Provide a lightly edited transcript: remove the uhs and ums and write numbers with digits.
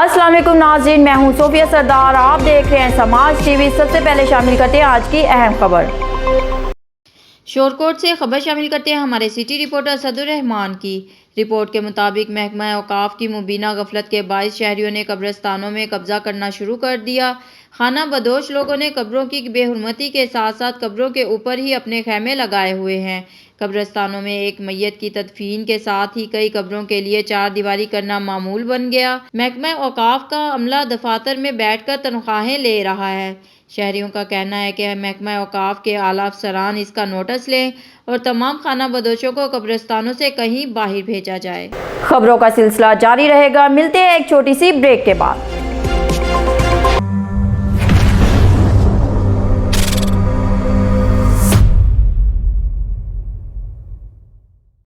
अस्सलाम वालेकुम नाज़रीन, मैं हूं सोफिया सरदार। आप देख रहे हैं समाज टीवी। सबसे पहले शामिल करते हैं आज की अहम खबर। शोरकोट से खबर शामिल करते हैं हमारे सिटी रिपोर्टर सदुर रहमान की रिपोर्ट के मुताबिक महकमा औकाफ की मुबीना गफलत के बाइस शहरियों ने कब्रिस्तानों में कब्जा करना शुरू कर दिया। खाना बदोश लोगों ने कब्रों की बेहुरमती के साथ साथ कब्रों के ऊपर ही अपने खैमे लगाए हुए हैं। कब्रिस्तानों में एक मैयत की तदफीन के साथ ही कई कब्रों के लिए चार दीवारी करना मामूल बन गया। महकमा औकाफ का अमला दफातर में बैठकर तनख्वाहें ले रहा है। शहरियों का कहना है कि महकमा औकाफ के आला अफसरान इसका नोटिस लें और तमाम खाना बदोशों को कब्रिस्तानों से कहीं बाहर भेजा जाए। खबरों का सिलसिला जारी रहेगा। मिलते हैं एक छोटी सी ब्रेक के बाद।